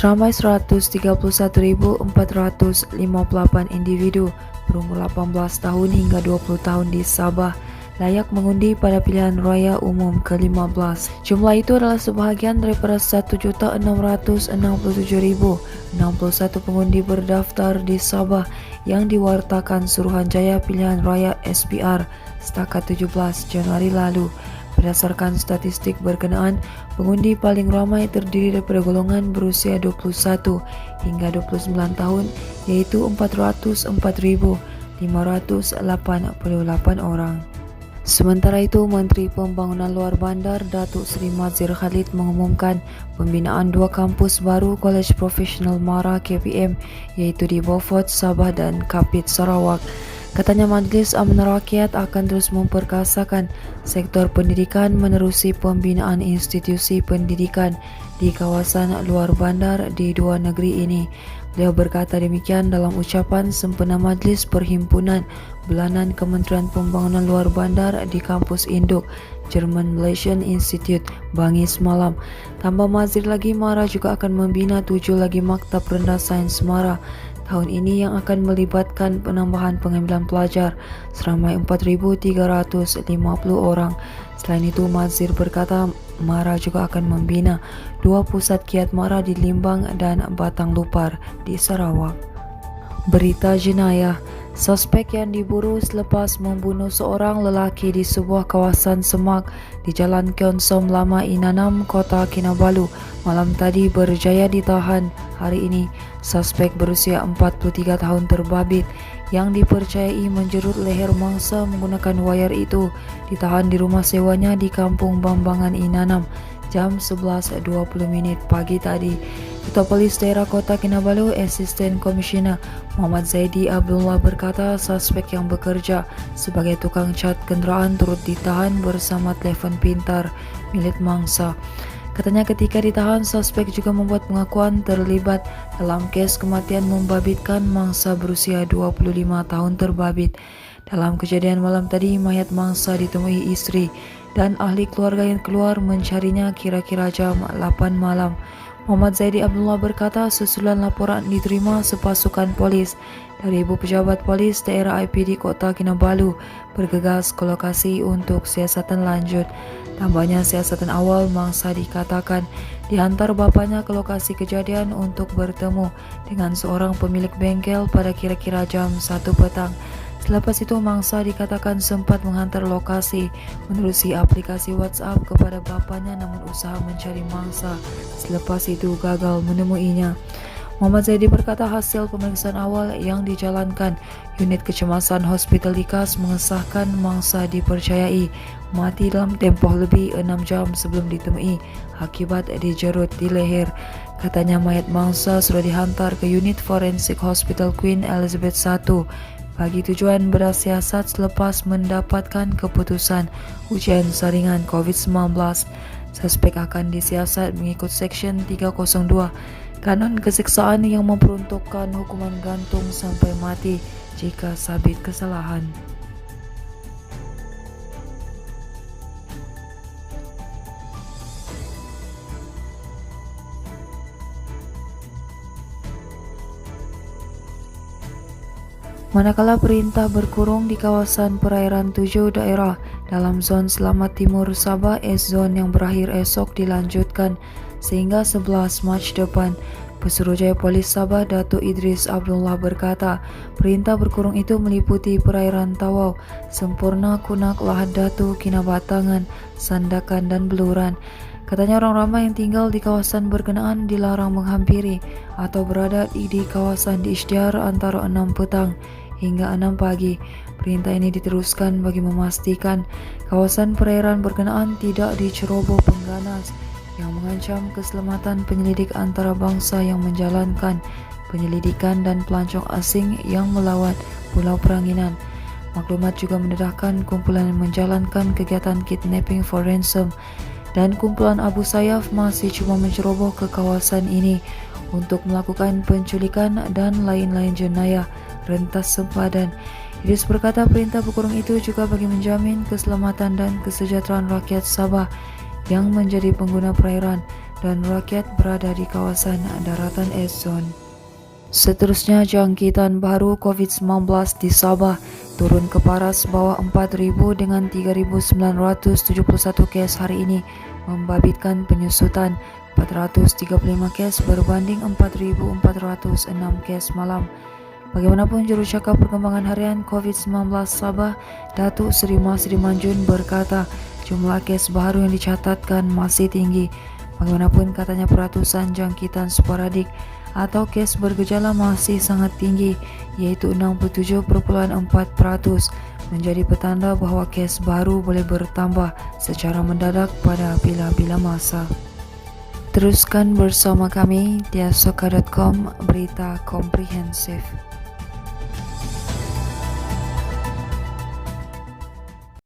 Seramai 131.458 individu berumur 18 tahun hingga 20 tahun di Sabah layak mengundi pada pilihan raya umum ke-15. Jumlah itu adalah sebahagian daripada 1.667.061 pengundi berdaftar di Sabah yang diwartakan Suruhanjaya Pilihan Raya SPR setakat 17 Januari lalu. Berdasarkan statistik berkenaan, pengundi paling ramai terdiri daripada golongan berusia 21 hingga 29 tahun, yaitu 404.588 orang. Sementara itu, Menteri Pembangunan Luar Bandar Datuk Seri Mazhir Khalid mengumumkan pembinaan 2 kampus baru Kolej Profesional MARA KPM, yaitu di Beaufort, Sabah dan Kapit, Sarawak. Katanya Majlis Amanah Rakyat akan terus memperkasakan sektor pendidikan menerusi pembinaan institusi pendidikan di kawasan luar bandar di 2 negeri ini. Beliau berkata demikian dalam ucapan sempena Majlis Perhimpunan Bulanan Kementerian Pembangunan Luar Bandar di kampus induk German Malaysian Institute Bangi semalam. Tambah Mazhir lagi, MARA juga akan membina 7 lagi maktab rendah sains MARA tahun ini yang akan melibatkan penambahan pengambilan pelajar seramai 4.350 orang. Selain itu, Mazhir berkata MARA juga akan membina 2 pusat kiat MARA di Limbang dan Batang Lupar di Sarawak. Berita jenayah. Suspek yang diburu selepas membunuh seorang lelaki di sebuah kawasan semak di Jalan Keonsom Lama Inanam, Kota Kinabalu malam tadi berjaya ditahan hari ini. Suspek berusia 43 tahun terbabit yang dipercayai menjerut leher mangsa menggunakan wayar itu ditahan di rumah sewanya di Kampung Bambangan Inanam jam 11.20 pagi tadi. Ketua Polis Daerah Kota Kinabalu, Asisten Komisioner Muhammad Zaidi Abdullah berkata suspek yang bekerja sebagai tukang cat kenderaan turut ditahan bersama telefon pintar milik mangsa. Katanya ketika ditahan, suspek juga membuat pengakuan terlibat dalam kes kematian membabitkan mangsa berusia 25 tahun terbabit. Dalam kejadian malam tadi, mayat mangsa ditemui istri dan ahli keluarga yang keluar mencarinya kira-kira jam 8 malam. Muhammad Zaidi Abdullah berkata susulan laporan diterima sepasukan polis dari Ibu Pejabat Polis Daerah IPD Kota Kinabalu bergegas ke lokasi untuk siasatan lanjut. Tambahnya, siasatan awal mangsa dikatakan dihantar bapaknya ke lokasi kejadian untuk bertemu dengan seorang pemilik bengkel pada kira-kira jam 1 petang. Selepas itu, mangsa dikatakan sempat menghantar lokasi menerusi aplikasi WhatsApp kepada bapaknya, namun usaha mencari mangsa selepas itu gagal menemuinya. Muhammad Zaidi berkata hasil pemeriksaan awal yang dijalankan unit kecemasan Hospital Likas mengesahkan mangsa dipercayai mati dalam tempoh lebih 6 jam sebelum ditemui akibat dijerut di leher. Katanya mayat mangsa sudah dihantar ke unit forensik Hospital Queen Elizabeth I bagi tujuan bersiasat selepas mendapatkan keputusan ujian saringan COVID-19. Suspek akan disiasat mengikut Seksyen 302 Kanun Keseksaan yang memperuntukkan hukuman gantung sampai mati jika sabit kesalahan. Manakala perintah berkurung di kawasan perairan 7 daerah dalam zon Selamat Timur Sabah S-Zone yang berakhir esok dilanjutkan sehingga 11 Mac depan. Pesuruhjaya Polis Sabah Datuk Idris Abdullah berkata perintah berkurung itu meliputi perairan Tawau, Sempurna, Kunak, Lahad Datu, Kinabatangan, Sandakan dan Beluran. Katanya orang ramai yang tinggal di kawasan berkenaan dilarang menghampiri atau berada di kawasan diisytihar antara 6 petang hingga 6 pagi. Perintah ini diteruskan bagi memastikan kawasan perairan berkenaan tidak diceroboh pengganas yang mengancam keselamatan penyelidik antarabangsa yang menjalankan penyelidikan dan pelancong asing yang melawat Pulau Peranginan. Maklumat juga mendedahkan kumpulan yang menjalankan kegiatan kidnapping for ransom dan kumpulan Abu Sayyaf masih cuma menceroboh ke kawasan ini untuk melakukan penculikan dan lain-lain jenayah rentas sempadan. Idris berkata perintah berkurung itu juga bagi menjamin keselamatan dan kesejahteraan rakyat Sabah yang menjadi pengguna perairan dan rakyat berada di kawasan daratan es zone. Seterusnya, jangkitan baru COVID-19 di Sabah turun ke paras bawah 4.000 dengan 3.971 kes hari ini, membabitkan penyusutan 435 kes berbanding 4.406 kes malam. Bagaimanapun, juru cakap perkembangan harian COVID-19 Sabah, Datuk Seri Masri Manjun berkata jumlah kes baru yang dicatatkan masih tinggi. Bagaimanapun, katanya peratusan jangkitan sporadik atau kes bergejala masih sangat tinggi, yaitu 67.4%, menjadi petanda bahawa kes baru boleh bertambah secara mendadak pada bila-bila masa. Teruskan bersama kami di asoka.com, berita komprehensif.